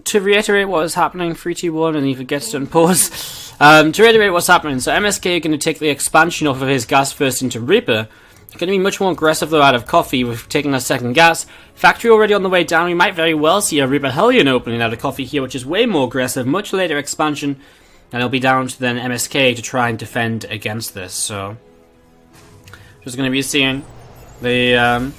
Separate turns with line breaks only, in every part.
to reiterate what is happening, 3, 2, 1, and he forgets to unpause. To reiterate what's happening, so MSK are going to take the expansion off of his gas first into Reaper. Going to be much more aggressive though out of Coffee with taking that second gas. Factory already on the way down. We might very well see a Reaper Hellion opening out of Coffee here, which is way more aggressive, much later expansion. And it'll be down to then MSK to try and defend against this. So, just going to be seeing the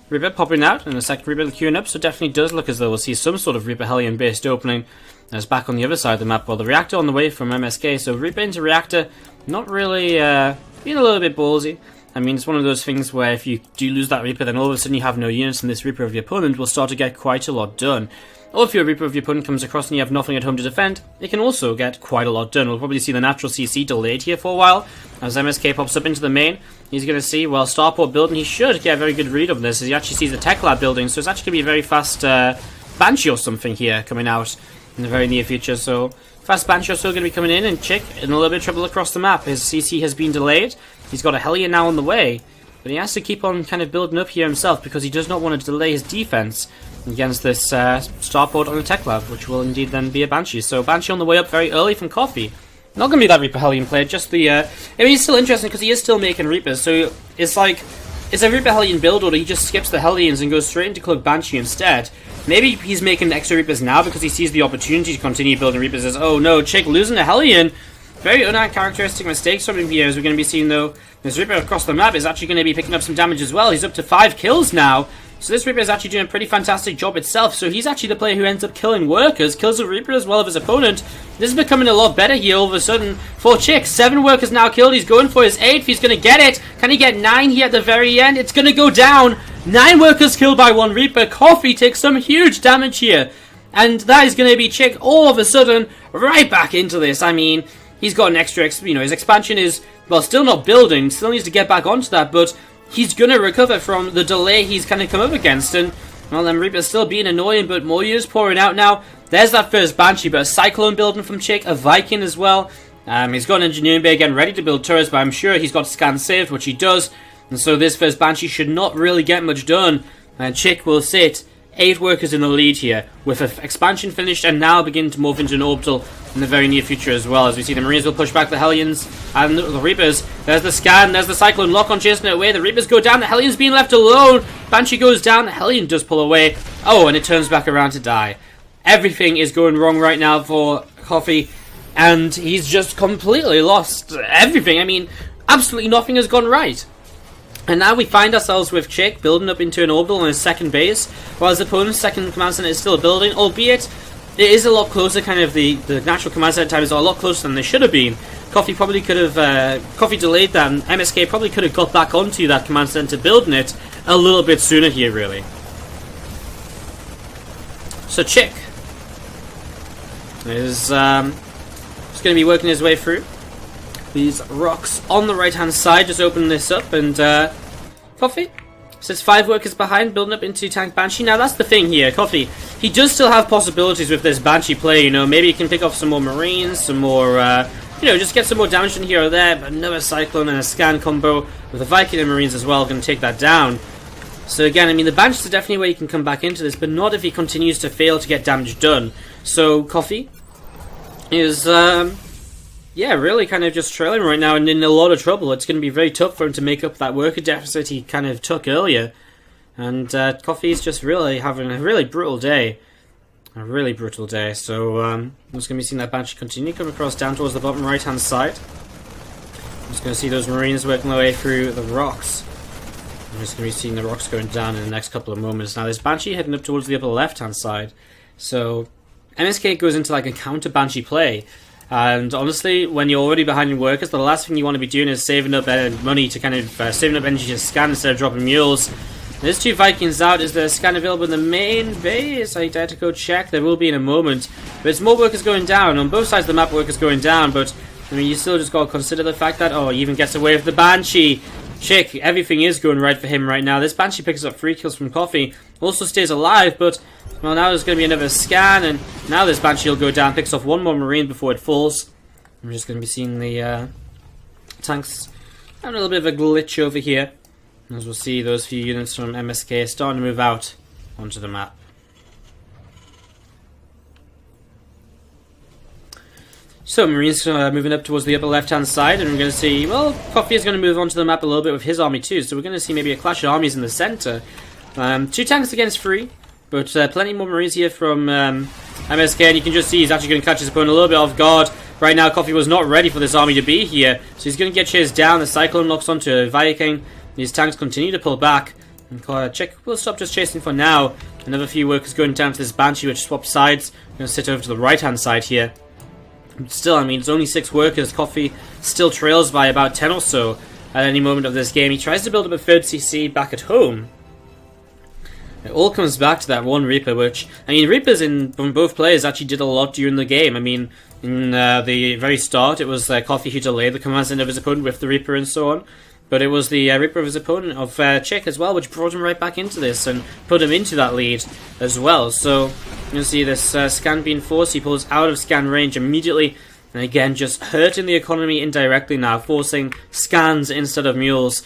Reaper popping out and the second Reaper queuing up. So definitely does look as though we'll see some sort of Reaper Hellion based opening. As back on the other side of the map, while the reactor on the way from MSK. So Reaper into reactor, not really being a little bit ballsy. I mean, it's one of those things where if you do lose that Reaper, then all of a sudden you have no units, and this Reaper of your opponent will start to get quite a lot done. Or if your Reaper of your opponent comes across and you have nothing at home to defend, it can also get quite a lot done. We'll probably see the natural CC delayed here for a while. As MSK pops up into the main, he's going to see, well, Starport building, he should get a very good read of this, as he actually sees the Tech Lab building, so it's actually going to be a very fast Banshee or something here coming out in the very near future. So fast Banshee are still going to be coming in, and Chick in a little bit of trouble across the map. His CC has been delayed. He's got a Hellion now on the way, but he has to keep on kind of building up here himself because he does not want to delay his defense against this Starport on the Tech Lab, which will indeed then be a Banshee. So Banshee on the way up very early from Coffee. Not going to be that Reaper Hellion play, just the... I mean, it's still interesting because he is still making Reapers, so it's like... It's a Reaper Hellion build order, he just skips the Hellions and goes straight into Cloak Banshee instead. Maybe he's making extra Reapers now because he sees the opportunity to continue building Reapers as, oh no, Chick losing a Hellion. Very uncharacteristic mistakes from him here, as we're going to be seeing though. This Reaper across the map is actually going to be picking up some damage as well. He's up to 5 kills now. So this Reaper is actually doing a pretty fantastic job itself. So he's actually the player who ends up killing workers, kills the Reaper as well of his opponent. This is becoming a lot better here all of a sudden for Chick. 7 workers now killed. He's going for his 8th. He's going to get it. Can he get 9 here at the very end? It's going to go down. 9 workers killed by 1 Reaper. Coffee takes some huge damage here. And that is going to be Chick all of a sudden right back into this. I mean, he's got an extra, his expansion is, well, still not building. Still needs to get back onto that, but he's going to recover from the delay he's kind of come up against. And, well, then Reaper's still being annoying, but more units pouring out now. There's that first Banshee, but a Cyclone building from Chick, a Viking as well. He's got an Engineering Bay again ready to build turrets, but I'm sure he's got scan saved, which he does. And so this first Banshee should not really get much done. And Chick will sit 8 workers in the lead here, with an expansion finished and now begin to move into an orbital in the very near future as well. As we see the Marines will push back the Hellions and the Reapers. There's the scan, there's the Cyclone lock-on chasing it away. The Reapers go down, the Hellion's being left alone. Banshee goes down, the Hellion does pull away. Oh, and it turns back around to die. Everything is going wrong right now for Coffee, and he's just completely lost everything. I mean, absolutely nothing has gone right. And now we find ourselves with Chick building up into an orbital on his second base, while his opponent's second command center is still building, albeit it is a lot closer, kind of the natural command center times are a lot closer than they should have been. Coffee probably could have, Coffee delayed that, and MSK probably could have got back onto that command center building it a little bit sooner here, really. So Chick is just going to be working his way through these rocks on the right hand side, just opening this up, and Coffee says 5 workers behind, building up into Tank Banshee. Now that's the thing here, Coffee, he does still have possibilities with this Banshee play, maybe he can pick off some more Marines, some more, just get some more damage in here or there, but another Cyclone and a Scan combo with the Viking and Marines as well, going to take that down. So again, I mean, the Banshee is definitely where you can come back into this, but not if he continues to fail to get damage done. So Coffee is, really kind of just trailing right now and in a lot of trouble. It's going to be very tough for him to make up that worker deficit he kind of took earlier. And Coffee's just really having a really brutal day. A really brutal day. So I'm just going to be seeing that Banshee continue to come across down towards the bottom right hand side. I'm just going to see those Marines working their way through the rocks. I'm just going to be seeing the rocks going down in the next couple of moments. Now there's Banshee heading up towards the upper left hand side. So MSK goes into like a counter Banshee play. And honestly, when you're already behind your workers, the last thing you want to be doing is saving up money to kind of saving up energy to scan instead of dropping mules. There's 2 Vikings out. Is there a scan available in the main base? I dare to go check. There will be in a moment. But it's more workers going down. On both sides of the map, workers going down. But, I mean, you still just got to consider the fact that, he even gets away with the Banshee. Chick, everything is going right for him right now. This Banshee picks up 3 kills from Coffee. Also stays alive, but, well, now there's going to be another scan. And now this Banshee will go down, picks off 1 more Marine before it falls. I'm just going to be seeing the tanks having a little bit of a glitch over here. As we'll see, those few units from MSK starting to move out onto the map. So Marines moving up towards the upper left-hand side, and we're going to see, well, Coffee is going to move onto the map a little bit with his army too, so we're going to see maybe a clash of armies in the centre. 2 tanks against 3, but plenty more Marines here from MSK, and you can just see he's actually going to catch his opponent a little bit off guard. Right now, Coffee was not ready for this army to be here, so he's going to get chased down. The Cyclone locks onto a Viking. These tanks continue to pull back. And Chick will stop just chasing for now. Another few workers going down to this Banshee, which swaps sides. I'm going to sit over to the right-hand side here. Still, I mean, it's only 6 workers. Coffee still trails by about 10 or so at any moment of this game. He tries to build up a 3rd CC back at home. It all comes back to that one Reaper, which, I mean, Reapers from both players actually did a lot during the game. I mean, in the very start, it was Coffee who delayed the commands end of his opponent with the Reaper and so on. But it was the Reaper of his opponent, of Chick as well, which brought him right back into this and put him into that lead as well. So, you can see this scan being forced. He pulls out of scan range immediately. And again, just hurting the economy indirectly now, forcing scans instead of mules.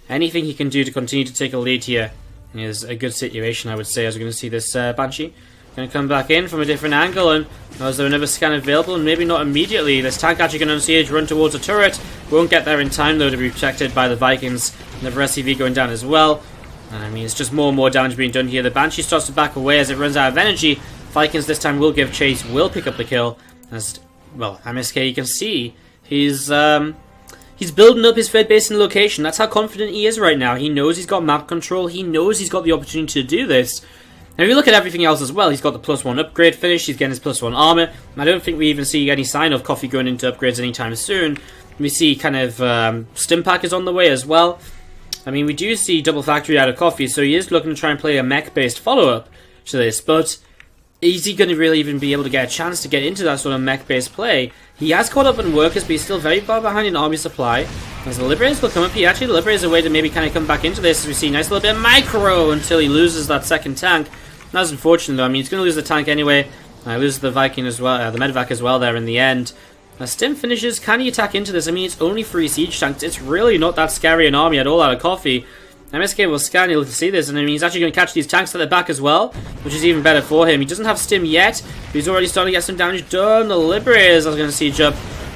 Anything he can do to continue to take a lead here is a good situation, I would say, as we're going to see this Banshee. Going to come back in from a different angle, and is there another scan available? And maybe not immediately. This tank actually going to unsiege, run towards a turret. Won't get there in time, though, to be protected by the Vikings. Another SCV going down as well. And I mean, it's just more and more damage being done here. The Banshee starts to back away as it runs out of energy. Vikings this time will give chase, will pick up the kill. As, well, MSK, you can see, he's building up his 3rd base in location. That's how confident he is right now. He knows he's got map control. He knows he's got the opportunity to do this. Now, if you look at everything else as well, he's got the +1 upgrade finish. He's getting his +1 armor. I don't think we even see any sign of Coffee going into upgrades anytime soon. We see kind of Stim Pack is on the way as well. I mean, we do see double factory out of Coffee, so he is looking to try and play a mech-based follow-up to this, but is he going to really even be able to get a chance to get into that sort of mech-based play? He has caught up in workers, but he's still very far behind in army supply. As the Liberators will come up here, actually the Liberators are a way to maybe kind of come back into this, as we see a nice little bit of micro until he loses that 2nd tank. That's unfortunate though. I mean, he's going to lose the tank anyway. Loses the Viking as well, the Medevac as well there in the end. Stim finishes. Can he attack into this? I mean, it's only 3 siege tanks. It's really not that scary an army at all out of Coffee. MSK will scan, you'll see this, and I mean, he's actually going to catch these tanks at the back as well, which is even better for him. He doesn't have Stim yet, but he's already starting to get some damage done. The Liberators are going to siege up.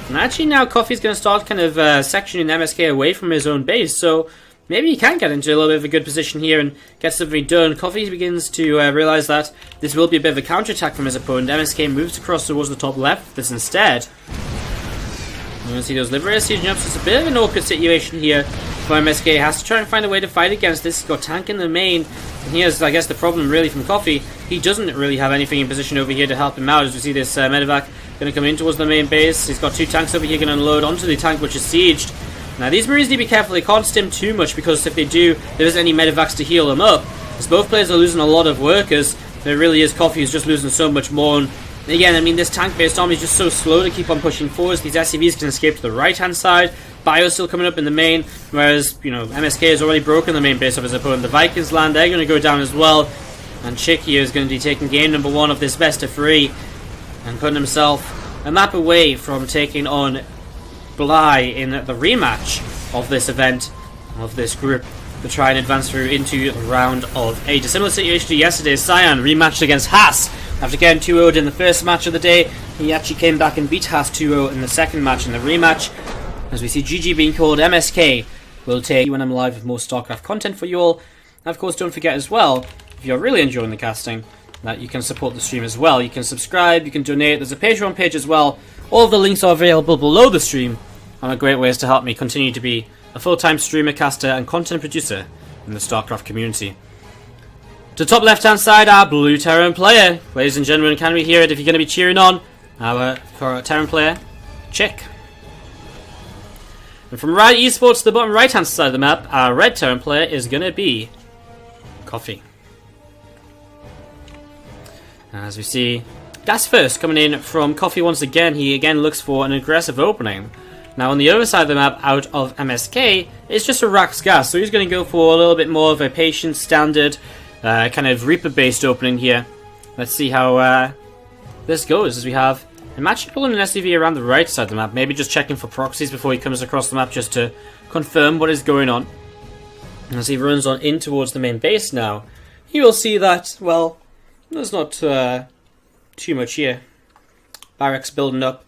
And actually now Coffee's going to start kind of sectioning MSK away from his own base, so maybe he can get into a little bit of a good position here and get something done. Coffee begins to realise that this will be a bit of a counterattack from his opponent. MSK moves across towards the top left of this instead. You're going to see those Liberators sieging up, so it's a bit of an awkward situation here for MSK. Has to try and find a way to fight against this. He's got tank in the main, and here's, I guess, the problem really from Coffee. He doesn't really have anything in position over here to help him out, as we see this Medevac going to come in towards the main base. He's got 2 tanks over here going to unload onto the tank, which is sieged. Now, these Marines need to be careful. They can't stim too much, because if they do, there isn't any Medevacs to heal them up. As both players are losing a lot of workers, there really is Coffee who's just losing so much more. And again, I mean, this tank-based army is just so slow to keep on pushing forwards. These SCVs can escape to the right-hand side. Bio's still coming up in the main, whereas, you know, MSK has already broken the main base of his opponent. The Vikings land, they're going to go down as well. And Chick here is going to be taking game number 1 of this best of 3 and putting himself a map away from taking on Bly in the rematch of this event, of this group, to try and advance through into the round of 8. A similar situation to yesterday's Cyan rematched against Haas. After getting 2-0'd in the first match of the day, he actually came back and beat Haas 2-0 in the second match in the rematch. As we see GG being called, MSK will take when I'm live with more StarCraft content for you all. And of course, don't forget as well, if you're really enjoying the casting, that you can support the stream as well. You can subscribe, you can donate, there's a Patreon page as well. All of the links are available below the stream, and are great ways to help me continue to be a full-time streamer, caster, and content producer in the StarCraft community. To the top left-hand side, our blue Terran player. Ladies and gentlemen, can we hear it if you're going to be cheering on for our Terran player, Chick? And from right esports to the bottom right-hand side of the map, our red Terran player is going to be Coffee. As we see, Gas first coming in from Coffee once again. He again looks for an aggressive opening. Now on the other side of the map, out of MSK, it's just a Rax Gas, so he's going to go for a little bit more of a patient, standard, kind of Reaper-based opening here. Let's see how this goes, as we have I'm actually pulling an SCV around the right side of the map, maybe just checking for proxies before he comes across the map just to confirm what is going on. And as he runs on in towards the main base now, he will see that, well, there's not too much here. Barracks building up.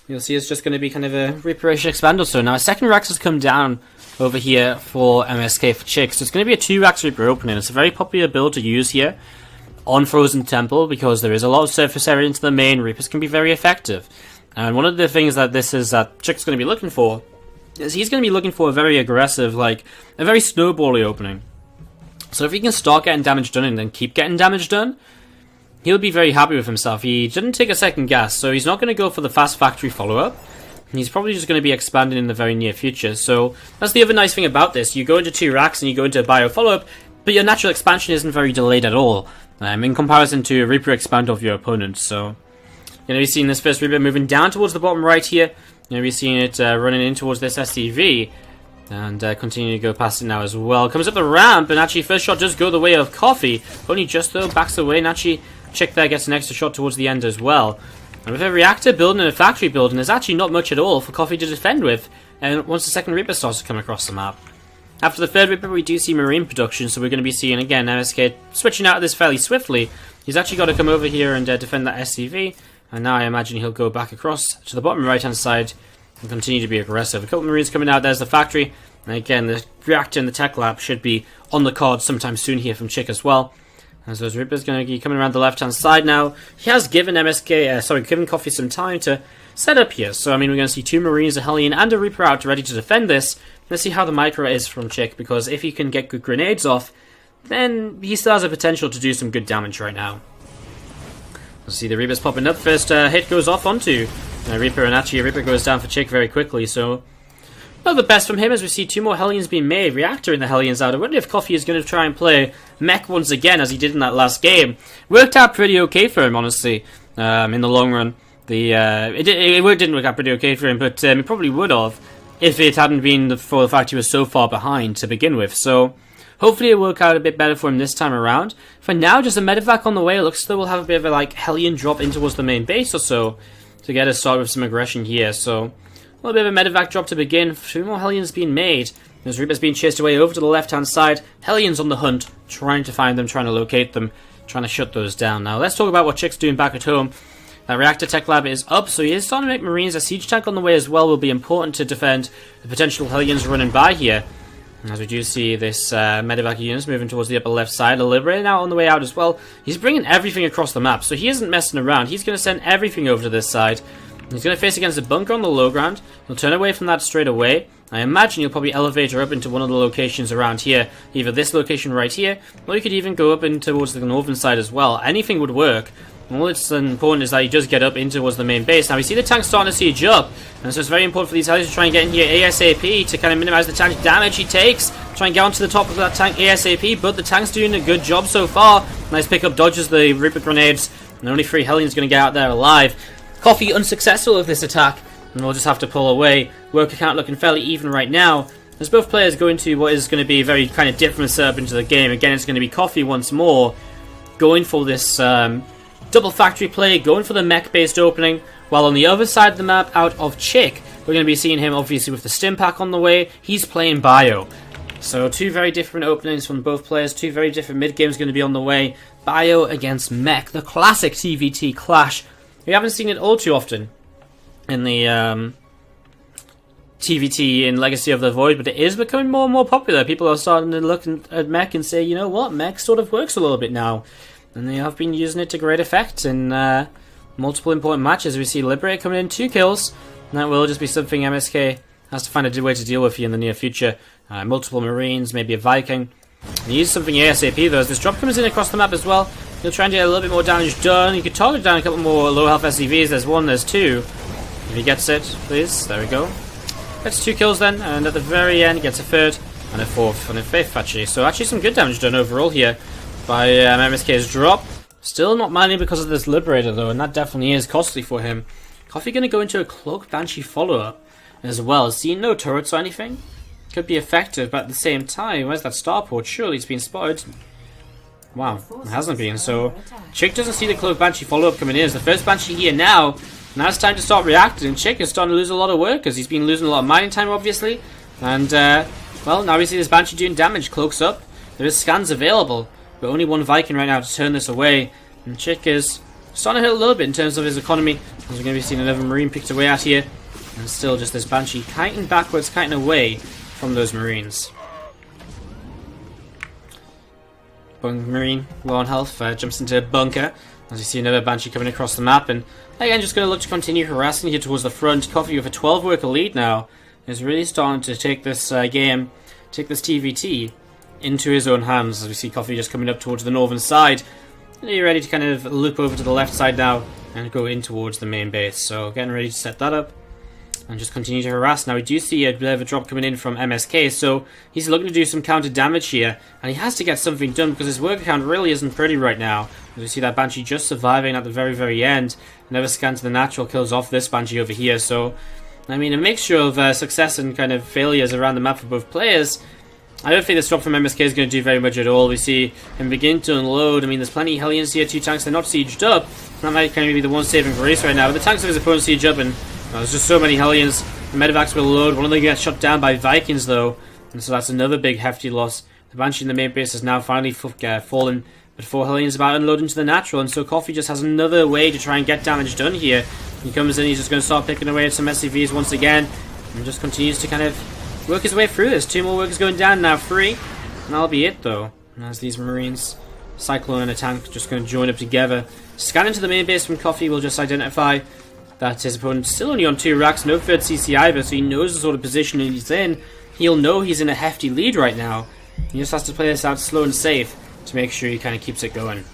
you'll see it's just going to be kind of a Reparation Expand or so. Now, a second Rex has come down over here for MSK for Chick, so it's going to be a 2 Rex Reaper opening. It's a very popular build to use here on Frozen Temple because there is a lot of surface area into the main. Reapers can be very effective. And one of the things that Chick's going to be looking for is he's going to be looking for a very aggressive, like, a very snowbally opening. So if he can start getting damage done and then keep getting damage done, he'll be very happy with himself. He didn't take a second guess, so he's not going to go for the fast factory follow-up. He's probably just going to be expanding in the very near future. So that's the other nice thing about this. You go into 2 racks and you go into a bio follow-up, but your natural expansion isn't very delayed at all, in comparison to a Reaper expand of your opponent. So you're going to be seeing this first Reaper moving down towards the bottom right here. You're going to be seeing it running in towards this SCV. And continue to go past it now as well. Comes up the ramp, and actually first shot does go the way of Coffee. Only just though, backs away, and actually Chick there gets an extra shot towards the end as well. And with a reactor building and a factory building, there's actually not much at all for Coffee to defend with. And once the second Reaper starts to come across the map. After the third Reaper, we do see Marine production, so we're going to be seeing again MSK switching out of this fairly swiftly. He's actually got to come over here and defend that SCV. And now I imagine he'll go back across to the bottom right hand side and continue to be aggressive. A couple of Marines coming out. There's the factory. And again, the reactor in the tech lab should be on the card sometime soon here from Chick as well. As those Reapers going to be coming around the left-hand side now. He has given given Coffee some time to set up here. So, I mean, we're going to see 2 Marines, a Hellion, and a Reaper out ready to defend this. Let's see how the micro is from Chick, because if he can get good grenades off, then he still has the potential to do some good damage right now. Let's see the Reapers popping up. First hit goes off onto Reaper, and actually a Reaper goes down for Chick very quickly, so not the best from him as we see 2 more Hellions being made. Reactor in the Hellions out. I wonder if Coffee is going to try and play mech once again as he did in that last game. Worked out pretty okay for him, honestly, in the long run. It didn't work out pretty okay for him, but he probably would have if it hadn't been for the fact he was so far behind to begin with. So hopefully it'll work out a bit better for him this time around. For now, just a medevac on the way. It looks as though we'll have a bit of a Hellion drop in towards the main base or so to get us started with some aggression here. So a little bit of a medevac drop to begin. 2 more Hellions being made. There's Reapers being chased away over to the left-hand side. Hellions on the hunt, trying to find them, trying to locate them, trying to shut those down. Now, let's talk about what Chick's doing back at home. That Reactor Tech Lab is up, so he is starting to make Marines. A Siege Tank on the way as well will be important to defend the potential Hellions running by here. As we do see this medevac units moving towards the upper left side. A Liberator now on the way out as well. He's bringing everything across the map, so he isn't messing around. He's going to send everything over to this side. He's going to face against a bunker on the low ground. He'll turn away from that straight away. I imagine he'll probably elevate her up into one of the locations around here. Either this location right here, or you could even go up in towards the northern side as well. Anything would work. All that's important is that he does get up in towards the main base. Now we see the tank starting to siege up, and so it's very important for these Hellions to try and get in here ASAP to kind of minimize the tank damage he takes. Try and get onto the top of that tank ASAP, but the tank's doing a good job so far. Nice pickup, dodges the Reaper grenades, and only 3 Hellions going to get out there alive. Coffee unsuccessful with this attack, and we'll just have to pull away. Worker count looking fairly even right now, as both players go into what is going to be a very kind of different setup into the game. Again, it's going to be Coffee once more, going for this double factory play, going for the mech-based opening, while on the other side of the map, out of Chick, we're going to be seeing him obviously with the stim pack on the way. He's playing bio. So 2 very different openings from both players, 2 very different mid-games going to be on the way. Bio against mech, the classic TvT clash. We haven't seen it all too often in the TvT in Legacy of the Void, but it is becoming more and more popular. People are starting to look at mech and say, you know what, mech sort of works a little bit now. And they have been using it to great effect in multiple important matches. We see Liberator coming in, 2 kills. And that will just be something MSK has to find a way to deal with here in the near future. Multiple Marines, maybe a Viking. He needs something ASAP though, as this drop comes in across the map as well. He'll try and get a little bit more damage done. You could target down a couple more low health SCVs. There's 1, there's 2. If he gets it, please. There we go. Gets 2 kills then, and at the very end gets a 3rd and a 4th and a 5th actually. So actually some good damage done overall here by MSK's drop. Still not mining because of this Liberator though, and that definitely is costly for him. Coffee going to go into a Cloak Banshee follow-up as well. Seeing no turrets or anything. Could be effective, but at the same time, where's that starport? Surely it's been spotted. Wow, it hasn't been. So Chick doesn't see the Cloak Banshee follow-up coming in. It's the first Banshee here now. Now it's time to start reacting. Chick is starting to lose a lot of work because he's been losing a lot of mining time, obviously. And, well, now we see this Banshee doing damage. Cloak's up. There is scans available, but only 1 Viking right now to turn this away. And Chick is starting to hit a little bit in terms of his economy, as we're going to be seeing another Marine picked away at here. And still just this Banshee kiting backwards, kiting away from those Marines. Marine, low on health, jumps into a bunker. As you see another Banshee coming across the map. And again, just going to look to continue harassing here towards the front. Coffee with a 12 worker lead now is really starting to take this game, take this TvT into his own hands. As we see Coffee just coming up towards the northern side. And you're ready to kind of loop over to the left side now and go in towards the main base. So getting ready to set that up and just continue to harass. Now we do see a bit of a drop coming in from MSK, so he's looking to do some counter damage here, and he has to get something done because his worker count really isn't pretty right now. As we see that Banshee just surviving at the very end. Another scan to the natural kills off this Banshee over here, so I mean a mixture of success and kind of failures around the map for both players. I don't think this drop from MSK is going to do very much at all. We see him begin to unload. I mean, there's plenty of Hellions here, 2 tanks, they're not sieged up. That might kind of be the one saving grace right now, but the tanks of his opponent siege up, and there's just so many Hellions. The Medivacs will load. One of them gets shot down by Vikings, though, and so that's another big, hefty loss. The Banshee in the main base has now finally fallen, but 4 Hellions about unloading to the natural, and so Coffee just has another way to try and get damage done here. He comes in, he's just going to start picking away at some SCVs once again, and just continues to kind of work his way through this. 2 more workers going down now, 3, and that'll be it, though. And as these Marines, Cyclone and a tank, just going to join up together. Scanning to the main base from Coffee will just identify that his opponent's still only on 2 racks, no third CC either, so he knows the sort of position he's in. He'll know he's in a hefty lead right now. He just has to play this out slow and safe to make sure he kind of keeps it going.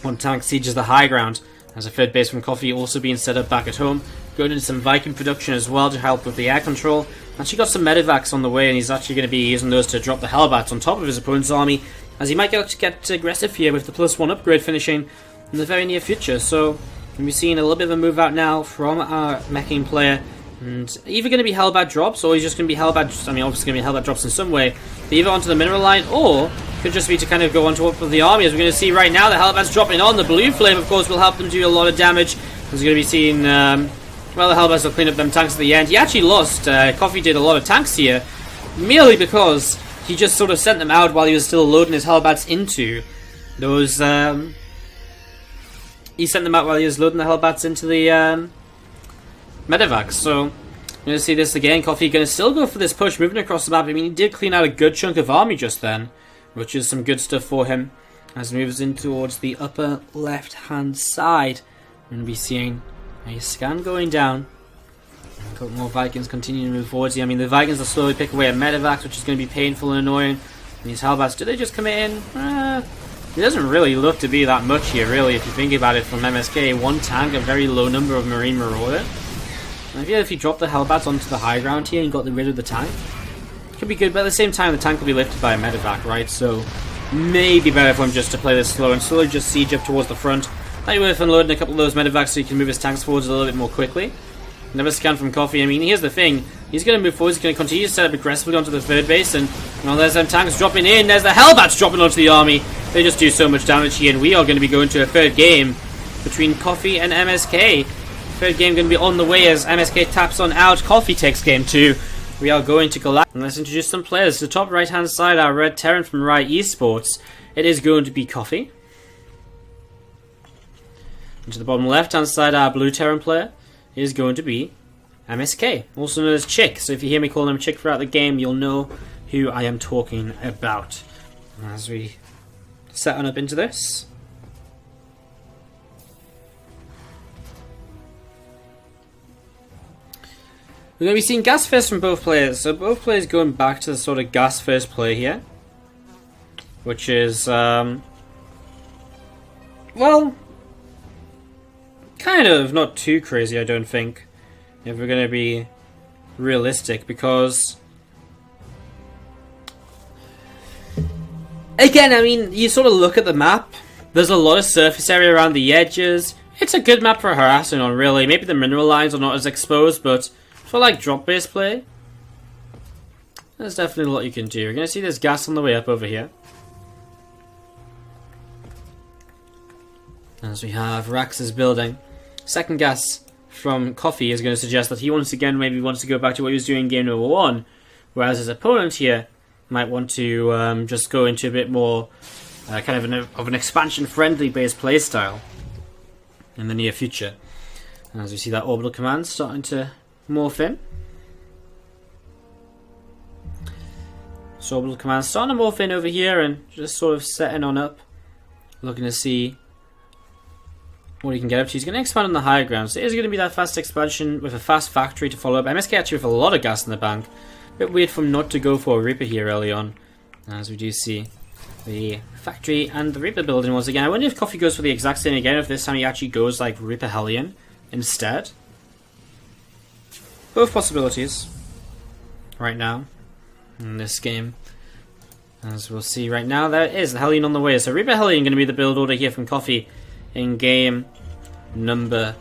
One tank sieges the high ground, as a third base from Coffee also being set up back at home. Going into some Viking production as well to help with the air control. Actually got some Medivacs on the way, and he's actually going to be using those to drop the Hellbats on top of his opponent's army, as he might get aggressive here with the +1 upgrade finishing in the very near future. So we'll be seeing a little bit of a move out now from our meching player, and either going to be Hellbat drops, or he's just going to be Hellbat, I mean obviously going to be Hellbat drops in some way, but either onto the mineral line, or could just be to kind of go on top of the army, as we're going to see right now. The Hellbat's dropping on. The blue flame, of course, will help them do a lot of damage, as we're going to be seeing, well, the Hellbats will clean up them tanks at the end. He actually lost, Coffee did a lot of tanks here, merely because he just sort of sent them out while he was still loading his Hellbats into those, he sent them out while he was loading the Hellbats into the Medivacs. So you're going to see this again. Coffee going to still go for this push, moving across the map. I mean, he did clean out a good chunk of army just then, which is some good stuff for him. As he moves in towards the upper left-hand side, we're going to be seeing a scan going down. A couple more Vikings continuing to move forwards here. I mean, the Vikings will slowly pick away at Medivacs, which is going to be painful and annoying. And these Hellbats, do they just come in? It doesn't really look to be that much here, really, if you think about it from MSK. 1 tank, a very low number of Marine Marauder. I feel if you drop the Hellbats onto the high ground here and got rid of the tank, it could be good, but at the same time, the tank will be lifted by a Medivac, right? So, maybe better for him just to play this slow and slowly just siege up towards the front. Might be worth unloading a couple of those Medivacs so he can move his tanks forwards a little bit more quickly. Another scan from Coffee. I mean, here's the thing. He's going to move forward. He's going to continue to set up aggressively onto the third base. And, well, there's them tanks dropping in. There's the Hellbats dropping onto the army. They just do so much damage here. And we are going to be going to a third game between Coffee and MSK. Third game going to be on the way as MSK taps on out. Coffee takes game 2. We are going to Galactic. And let's introduce some players. To the top right-hand side, our Red Terran from Riot Esports. It is going to be Coffee. And to the bottom left-hand side, our Blue Terran player is going to be MSK, also known as Chick. So if you hear me calling him Chick throughout the game, you'll know who I am talking about. As we set on up into this. We're going to be seeing gas first from both players. So both players going back to the sort of gas first play here. Which is, well, kind of not too crazy, I don't think, if we're going to be realistic, because again, I mean, you sort of look at the map, there's a lot of surface area around the edges. It's a good map for harassing on, really. Maybe the mineral lines are not as exposed, but for like drop based play, there's definitely a lot you can do. You're going to see there's gas on the way up over here. As we have Rax's building. Second gas from Coffee is going to suggest that he once again maybe wants to go back to what he was doing in game number 1, whereas his opponent here might want to just go into a bit more kind of an expansion-friendly base playstyle in the near future. And as we see that orbital command starting to morph in. So orbital command starting to morph in over here and just sort of setting on up. Looking to see what he can get up to. He's going to expand on the higher ground. So it is going to be that fast expansion with a fast factory to follow up. MSK actually with a lot of gas in the bank. A bit weird for him not to go for a Reaper here early on. As we do see the factory and the Reaper building once again. I wonder if Coffee goes for the exact same again, if this time he actually goes like Reaper Hellion instead. Both possibilities right now in this game. As we'll see right now, there is the Hellion on the way. So Reaper Hellion going to be the build order here from Coffee in game number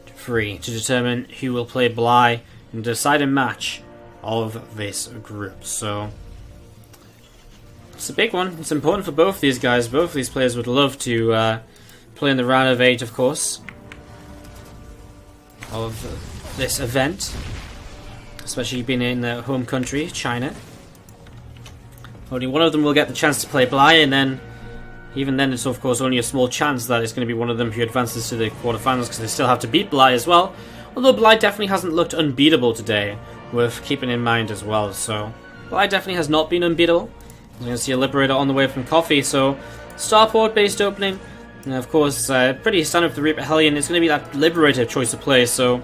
3 to determine who will play Bly and decide a match of this group. So it's a big one. It's important for both these guys. Both of these players would love to play in the round of 8, of course, of this event, especially being in their home country, China. Only one of them will get the chance to play Bly, and then even then it's of course only a small chance that it's going to be one of them who advances to the quarterfinals, because they still have to beat Bly as well. Although Bly definitely hasn't looked unbeatable today, worth keeping in mind as well. So Bly definitely has not been unbeatable. We're going to see a Liberator on the way from Coffee. So starport based opening, and of course pretty standard for the Reaper Hellion. It's going to be that Liberator choice of play. So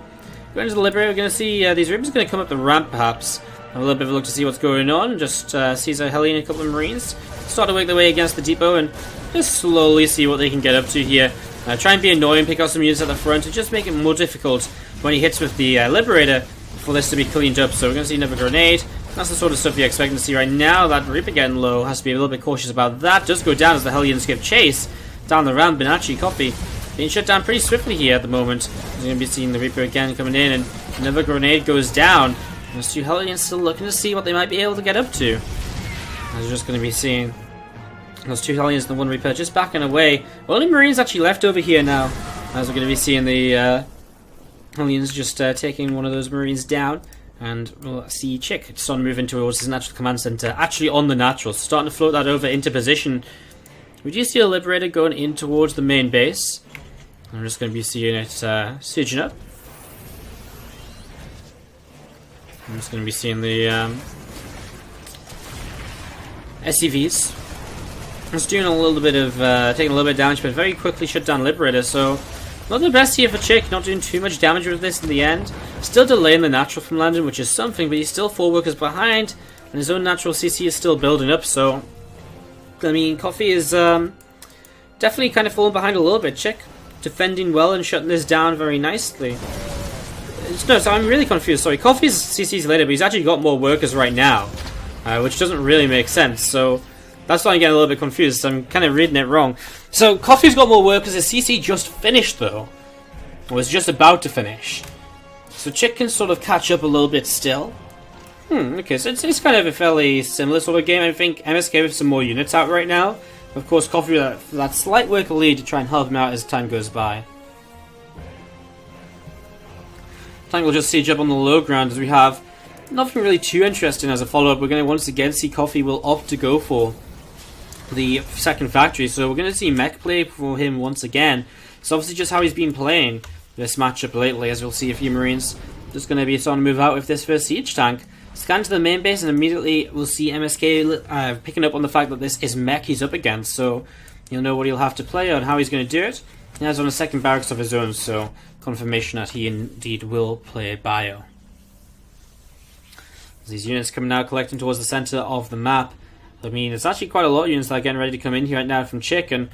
going to the Liberator, we're going to see these Reapers going to come up the ramp perhaps. Have a little bit of a look to see what's going on. Just sees a Hellion and a couple of Marines. Start to work their way against the depot and just slowly see what they can get up to here. Try and be annoying, pick out some units at the front, and just make it more difficult when he hits with the Liberator for this to be cleaned up. So we're going to see another grenade. That's the sort of stuff you're expecting to see right now. That Reaper getting low, has to be a little bit cautious about that. Does go down as the Hellions give chase down the ramp. Bonacci Coffee being shut down pretty swiftly here at the moment. We're going to be seeing the Reaper again coming in, and another grenade goes down. Those two Hellions still looking to see what they might be able to get up to. As we're just going to be seeing those two Hellions and the one Reaper just backing away. Only Marines actually left over here now. As we're going to be seeing the Hellions just taking one of those Marines down. And we'll see Chick starting to move in towards his natural command center. Actually on the natural. Starting to float that over into position. We do see a Liberator going in towards the main base. I'm just going to be seeing it sieging up. I'm just going to be seeing the SCVs. It's doing a little bit of taking a little bit of damage, but very quickly shut down Liberator. So not the best here for Chick. Not doing too much damage with this in the end. Still delaying the natural from landing, which is something, but he's still 4 workers behind, and his own natural CC is still building up. So I mean, Coffee is definitely kind of falling behind a little bit. Chick defending well and shutting this down very nicely. No, so I'm really confused. Sorry, Coffee's CC's later, but he's actually got more workers right now, which doesn't really make sense. So that's why I'm getting a little bit confused. I'm kind of reading it wrong. So Coffee's got more workers. His CC just finished though, or was just about to finish. So Chick can sort of catch up a little bit still. Okay, so it's kind of a fairly similar sort of game. I think MSK with some more units out right now. Of course, Coffee with that slight worker lead to try and help him out as time goes by. I think we'll just siege up on the low ground as we have nothing really too interesting as a follow-up. We're going to once again see Coffee will opt to go for the second factory. So we're going to see mech play for him once again. It's obviously just how he's been playing this matchup lately, as we'll see a few Marines just going to be starting to move out with this first siege tank. Scan to the main base, and immediately we'll see MSK picking up on the fact that this is mech he's up against, so he'll know what he'll have to play on, how he's going to do it. He has on a second barracks of his own, so confirmation that he indeed will play bio. As these units coming now collecting towards the center of the map. I mean, it's actually quite a lot of units that are getting ready to come in here right now from Chick, and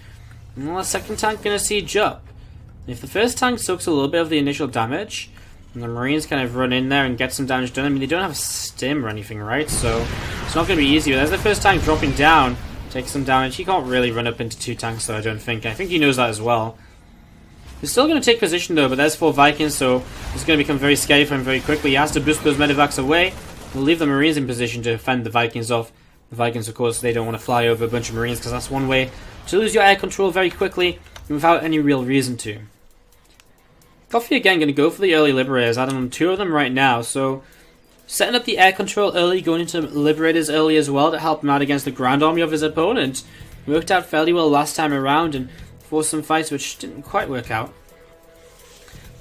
well, the second tank going to siege up. If the first tank soaks a little bit of the initial damage, and the Marines kind of run in there and get some damage done. I mean, they don't have a stim or anything, right? So it's not going to be easy. There's the first tank dropping down, takes some damage. He can't really run up into 2 tanks, though, I don't think. I think he knows that as well. He's still going to take position, though, but there's 4 Vikings, so it's going to become very scary for him very quickly. He has to boost those medevacs away. He'll leave the Marines in position to fend the Vikings off. The Vikings, of course, they don't want to fly over a bunch of Marines, because that's one way to lose your air control very quickly without any real reason to. Coffee again going to go for the early Liberators, adding on 2 of them right now, so setting up the air control early, going into Liberators early as well to help him out against the ground army of his opponent. Worked out fairly well last time around and forced some fights which didn't quite work out.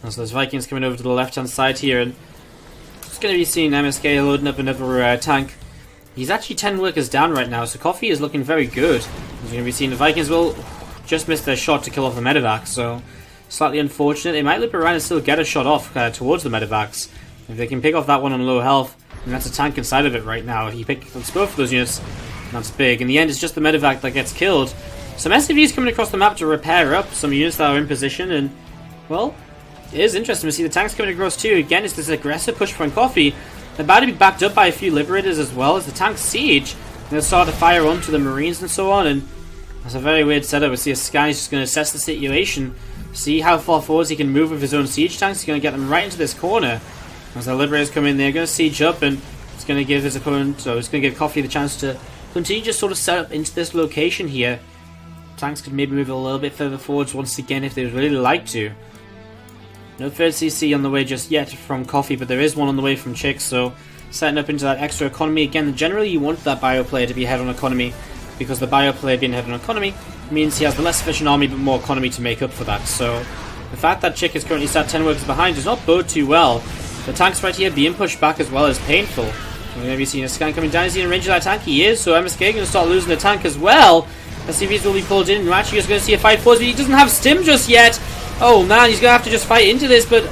And so there's Vikings coming over to the left hand side here, and it's going to be seeing MSK loading up another tank. He's actually 10 workers down right now, so Coffee is looking very good. As you're going to be seeing, the Vikings will just miss their shot to kill off the medevac, so slightly unfortunate. They might loop around and still get a shot off towards the medevacs. If they can pick off that one on low health, and that's a tank inside of it right now. If he picks both of those units, that's big. In the end, it's just the medevac that gets killed. Some SCVs coming across the map to repair up some units that are in position, and, well, it is interesting to see the tanks coming across too. Again, it's this aggressive push from Coffee. They're about to be backed up by a few Liberators as well as the tank siege. And they'll start to fire onto the Marines and so on, and that's a very weird setup. We see a Sky's just going to assess the situation, see how far forward he can move with his own siege tanks. He's going to get them right into this corner. As the Liberators come in, they're going to siege up, and it's going to give his opponent, so it's going to give Coffee the chance to continue just sort of set up into this location here. Tanks could maybe move a little bit further forwards once again if they would really like to. No third CC on the way just yet from Coffee, but there is one on the way from Chick, so setting up into that extra economy. Again, generally you want that bio player to be ahead on economy, because the bio player being ahead on economy means he has the less efficient army but more economy to make up for that. So the fact that Chick is currently sat 10 workers behind does not bode too well. The tank's right here being pushed back as well as painful. We're going to be seeing a scan coming down. Is he in range of that tank? He is, so MSK going to start losing the tank as well. SCVs will be pulled in, and we're actually just going to see a fight force, but he doesn't have stim just yet. Oh man, he's going to have to just fight into this, but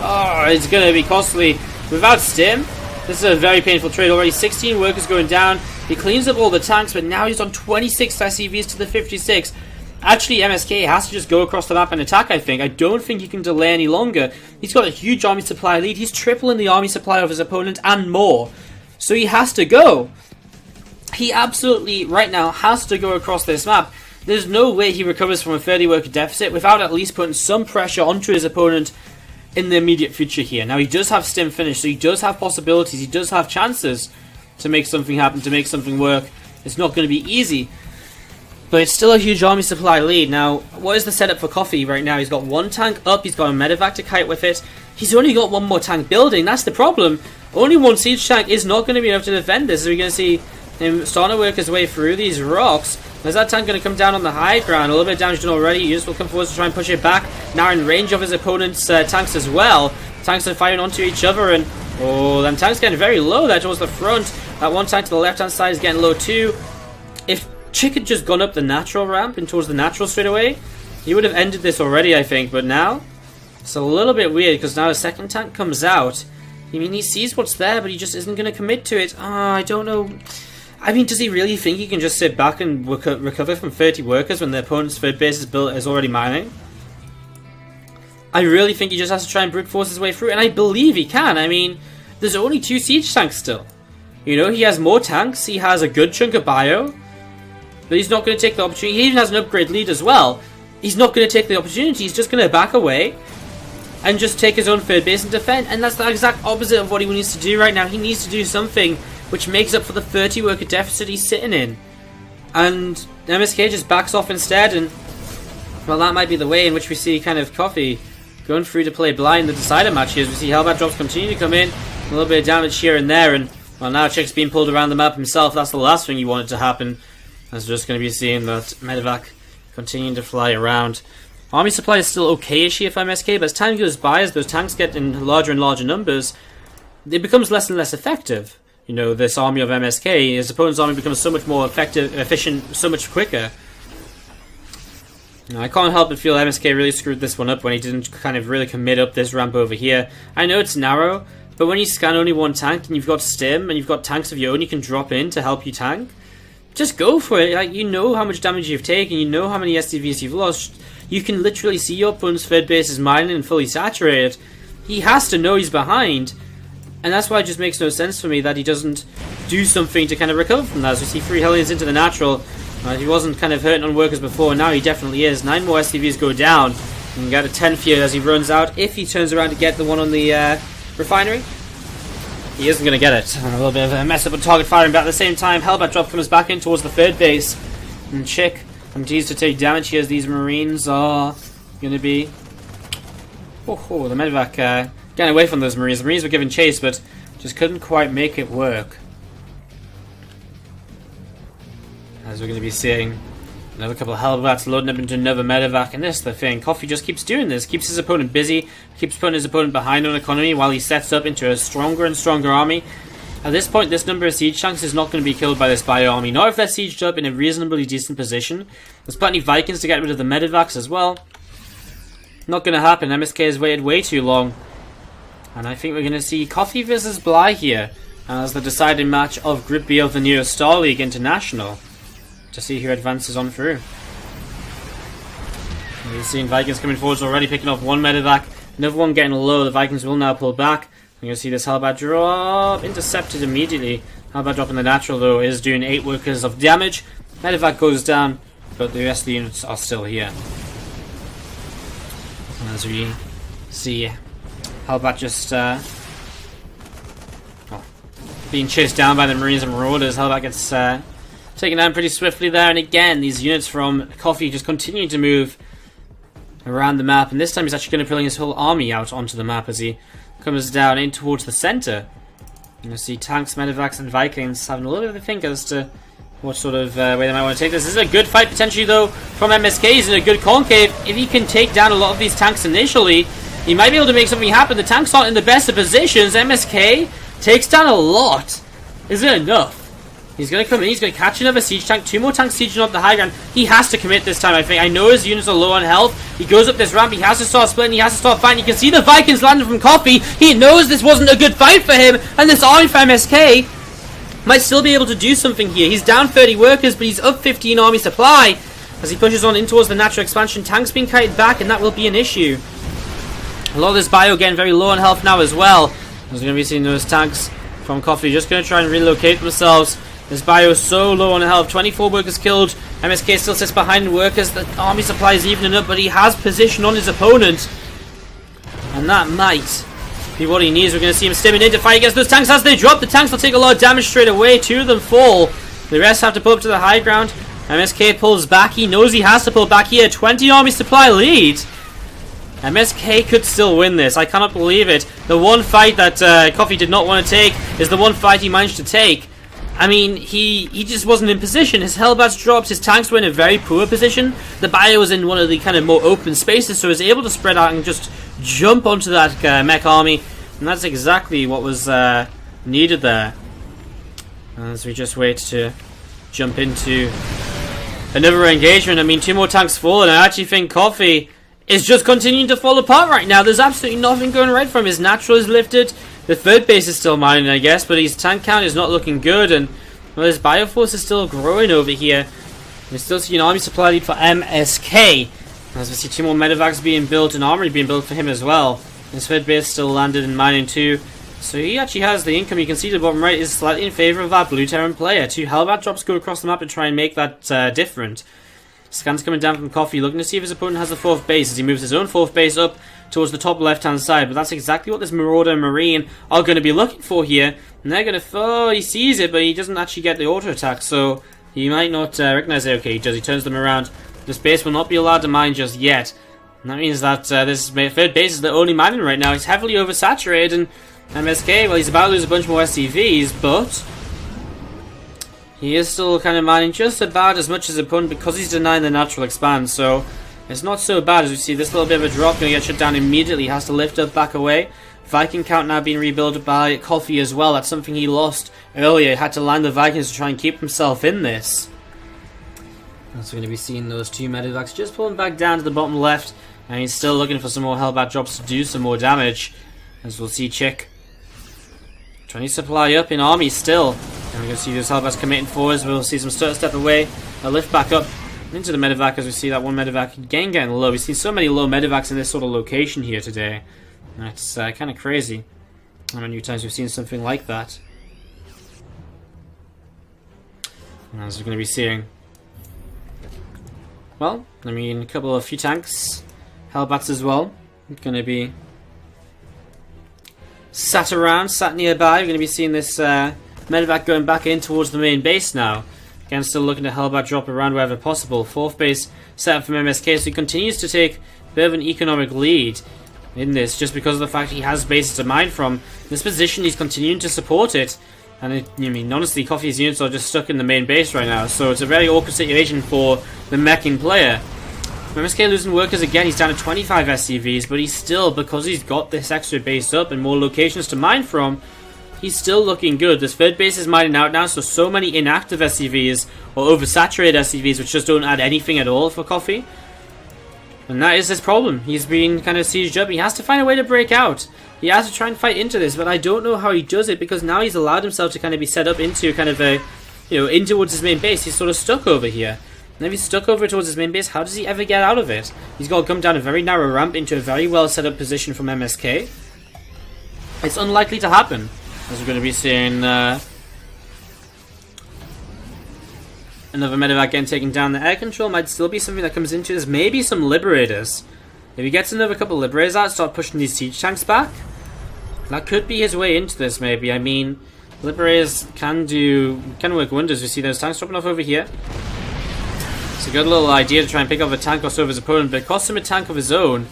it's going to be costly. Without stim, this is a very painful trade already. 16 workers going down. He cleans up all the tanks, but now he's on 26 SCVs to the 56. Actually, MSK has to just go across the map and attack, I think. I don't think he can delay any longer. He's got a huge army supply lead. He's tripling the army supply of his opponent and more. So he has to go. He absolutely, right now, has to go across this map. There's no way he recovers from a 30 worker deficit without at least putting some pressure onto his opponent in the immediate future here. Now, he does have stim finish, so he does have possibilities. He does have chances to make something happen, to make something work. It's not going to be easy, but it's still a huge army supply lead. Now, what is the setup for Coffee right now? He's got one tank up, he's got a medevac to kite with it. He's only got one more tank building, that's the problem. Only one siege tank is not going to be enough to defend this. So we're going to see him starting to work his way through these rocks. Is that tank going to come down on the high ground? A little bit of damage done already. He just will come forward to try and push it back. Now in range of his opponent's tanks as well. Tanks are firing onto each other, and oh, them tanks getting very low there towards the front. That one tank to the left hand side is getting low too. If Chick had just gone up the natural ramp and towards the natural straight away, he would have ended this already, I think. But now, it's a little bit weird, because now the second tank comes out. I mean, he sees what's there, but he just isn't going to commit to it. I don't know. I mean, does he really think he can just sit back and recover from 30 workers when the opponent's third base is already mining? I really think he just has to try and brute force his way through, and I believe he can. I mean, there's only 2 siege tanks still. You know, he has more tanks, he has a good chunk of bio, but he's not going to take the opportunity. He even has an upgrade lead as well. He's not going to take the opportunity, he's just going to back away and just take his own third base and defend, and that's the exact opposite of what he needs to do right now. He needs to do something which makes up for the 30 worker deficit he's sitting in. And MSK just backs off instead, and well, that might be the way in which we see kind of Coffee going through to play blind the decider match here, as we see Hellbat drops continue to come in, a little bit of damage here and there, and well, now Chick's being pulled around the map himself. That's the last thing you wanted to happen, as we're just going to be seeing that medevac continuing to fly around. Army supply is still okay-ish here for MSK, but as time goes by, as those tanks get in larger and larger numbers, it becomes less and less effective. You know, this army of MSK, his opponent's army becomes so much more effective, efficient, so much quicker. Now, I can't help but feel MSK really screwed this one up when he didn't kind of really commit up this ramp over here. I know it's narrow, but when you scan only one tank and you've got stim and you've got tanks of your own you can drop in to help you tank, just go for it. Like, you know how much damage you've taken, you know how many SCVs you've lost. You can literally see your opponent's third base is mining and fully saturated. He has to know he's behind, and that's why it just makes no sense for me that he doesn't do something to kind of recover from that. As we see 3 Hellions into the natural, he wasn't kind of hurting on workers before, now he definitely is. 9 more SCVs go down, and got a 10th here as he runs out. If he turns around to get the one on the refinery, he isn't going to get it. A little bit of a mess up on target firing, but at the same time, Hellbat drop comes back in towards the third base, and Chick continues to take damage here as these Marines are going to be... the medevac getting away from those Marines. The Marines were given chase, but just couldn't quite make it work. As we're going to be seeing Another couple of Hellbats loading up into another medevac, and this is the thing. Coffee just keeps doing this, keeps his opponent busy, keeps putting his opponent behind on economy while he sets up into a stronger and stronger army. At this point, this number of siege tanks is not going to be killed by this bio army, not if they're sieged up in a reasonably decent position. There's plenty of Vikings to get rid of the medevacs as well. Not going to happen. MSK has waited way too long. And I think we're going to see Coffee versus Bly here as the deciding match of Group B of the Neo Star League International, to see who advances on through. We've seen Vikings coming forwards already, picking off one medevac, another one getting low. The Vikings will now pull back. We're going to see this Hellbat drop, intercepted immediately. Hellbat dropping the natural though is doing 8 workers of damage. Medevac goes down, but the rest of the units are still here. As we see Hellbat just being chased down by the Marines and Marauders. Hellbat gets taken down pretty swiftly there, and again these units from Coffee just continue to move around the map, and this time he's actually going to bring his whole army out onto the map as he comes down in towards the center. You see tanks, medevacs and Vikings having a little bit of a think as to what sort of way they might want to take this. This is a good fight potentially though from MSK. He's in a good concave. If he can take down a lot of these tanks initially, he might be able to make something happen. The tanks aren't in the best of positions. MSK takes down a lot. Is it enough? He's going to come in, he's going to catch another siege tank, 2 more tanks sieging up the high ground. He has to commit this time, I think. I know his units are low on health. He goes up this ramp, he has to start splitting, he has to start fighting. You can see the Vikings landing from Coffee. He knows this wasn't a good fight for him, and this army for MSK might still be able to do something here. He's down 30 workers, but he's up 15 army supply. As he pushes on in towards the natural expansion, tanks being kited back, and that will be an issue. A lot of this bio getting very low on health now as well. There's going to be seeing those tanks from Coffee just going to try and relocate themselves. This bio is so low on health. 24 workers killed. MSK still sits behind workers. The army supply is evening up, but he has position on his opponent. And that might be what he needs. We're going to see him stimming in to fight against those tanks. As they drop, the tanks will take a lot of damage straight away. 2 of them fall. The rest have to pull up to the high ground. MSK pulls back. He knows he has to pull back here. 20 army supply lead. MSK could still win this. I cannot believe it. The one fight that Coffee did not want to take is the one fight he managed to take. I mean, he just wasn't in position. His Hellbats dropped, his tanks were in a very poor position. The bio was in one of the kind of more open spaces, so he was able to spread out and just jump onto that mech army. And that's exactly what was needed there. As we just wait to jump into another engagement. I mean, 2 more tanks fall, and I actually think Coffee is just continuing to fall apart right now. There's absolutely nothing going right for him. His natural is lifted. The third base is still mining, I guess, but his tank count is not looking good, and well, his bioforce is still growing over here. We still see an army supply lead for MSK. As we see 2 more medevacs being built, and armory being built for him as well. His third base still landed in mining too. So he actually has the income. You can see the bottom right is slightly in favor of that blue Terran player. 2 Hellbat drops go across the map to try and make that different. Scans coming down from Coffee, looking to see if his opponent has a 4th base as he moves his own 4th base up towards the top left-hand side. But that's exactly what this Marauder and Marine are going to be looking for here. And they're going to... Oh, he sees it, but he doesn't actually get the auto-attack, so he might not recognize it. Okay, he does. He turns them around. This base will not be allowed to mine just yet. And that means that this 3rd base is the only mining right now. He's heavily oversaturated, and MSK, well, he's about to lose a bunch more SCVs, but he is still kind of mining just about as much as his opponent because he's denying the natural expand, so it's not so bad. As we see this little bit of a drop, going to get shut down immediately, has to lift up, back away. Viking count now being rebuilt by Coffee as well. That's something he lost earlier. He had to land the Vikings to try and keep himself in this. So we're going to be seeing those 2 medevacs just pulling back down to the bottom left, and he's still looking for some more Hellbat drops to do some more damage. As we'll see Chick trying to supply up in army still. And we're going to see those Hellbats committing forwards. We'll see some step away, a lift back up into the medevac as we see that one medevac again getting low. We've seen so many low medevacs in this sort of location here today. That's kind of crazy. How many times we've seen something like that. And as we're going to be seeing, well, I mean, a few tanks, Hellbats as well, going to be sat nearby. We're going to be seeing this medevac going back in towards the main base now. Again, still looking to Hellbat drop around wherever possible. 4th base set up from MSK, so he continues to take a bit of an economic lead in this, just because of the fact he has bases to mine from. This position, he's continuing to support it. And I mean, honestly, Coffee's units are just stuck in the main base right now, so it's a very awkward situation for the meching player. MSK losing workers again, he's down to 25 SCVs, but he's still, because he's got this extra base up and more locations to mine from, he's still looking good. This third base is mining out now, so many inactive SCVs, or oversaturated SCVs, which just don't add anything at all for Coffee. And that is his problem. He's been kind of sieged up. He has to find a way to break out. He has to try and fight into this, but I don't know how he does it, because now he's allowed himself to kind of be set up into kind of a, in towards his main base. He's sort of stuck over here. And if he's stuck over towards his main base, how does he ever get out of it? He's got to come down a very narrow ramp into a very well set up position from MSK. It's unlikely to happen, as we're going to be seeing another medevac getting taken down. The air control might still be something that comes into this. Maybe some liberators. If he gets another couple of liberators out, start pushing these siege tanks back, that could be his way into this, maybe. I mean, liberators can work wonders. We see those tanks dropping off over here. It's a good little idea to try and pick up a tank or so of his opponent, but it costs him a tank of his own.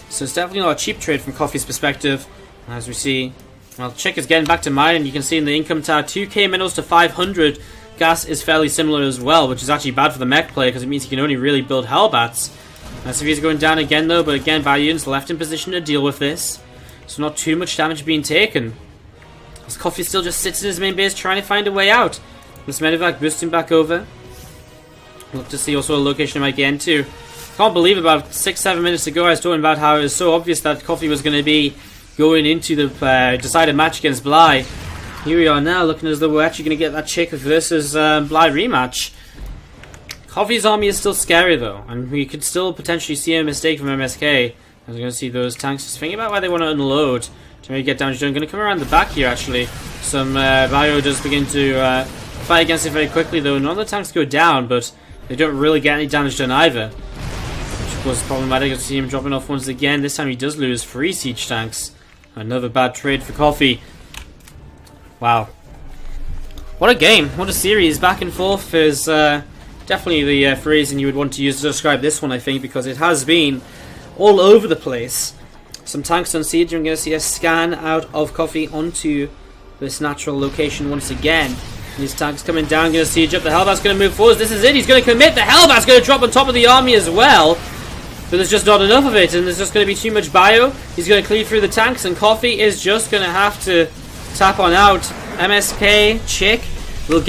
So it's definitely not a cheap trade from Coffee's perspective. As we see, well, Chick is getting back to mine, and you can see in the income tower, 2k minerals to 500. Gas is fairly similar as well, which is actually bad for the mech player, because it means he can only really build Hellbats. SCVs are going down again though, but again, Valiant's left in position to deal with this. So not too much damage being taken. As Coffee still just sits in his main base trying to find a way out. This medevac boosting back over. Look to see what sort of location I might get into. Can't believe about 6-7 minutes ago I was talking about how it was so obvious that Coffee was going to be going into the decided match against Bly. Here we are now, looking as though we're actually going to get that Chick versus Bly rematch. Coffee's army is still scary though, and we could still potentially see a mistake from MSK. As we're going to see those tanks just thinking about why they want to unload to maybe get damage done. Going to come around the back here actually. Some bio does begin to fight against it very quickly though. None of the tanks go down, but they don't really get any damage done either. Which of course is problematic. You see him dropping off once again. This time he does lose 3 siege tanks. Another bad trade for Coffee. Wow. What a game. What a series. Back and forth is definitely the phrasing you would want to use to describe this one, I think, because it has been all over the place. Some tanks on siege. You're going to see a scan out of Coffee onto this natural location once again. These tanks coming down, going to siege up. The Hellbat's going to move forward. This is it. He's going to commit. The Hellbat's going to drop on top of the army as well. But there's just not enough of it, and there's just going to be too much bio. He's going to cleave through the tanks, and Coffee is just going to have to tap on out. MSK, Chick will get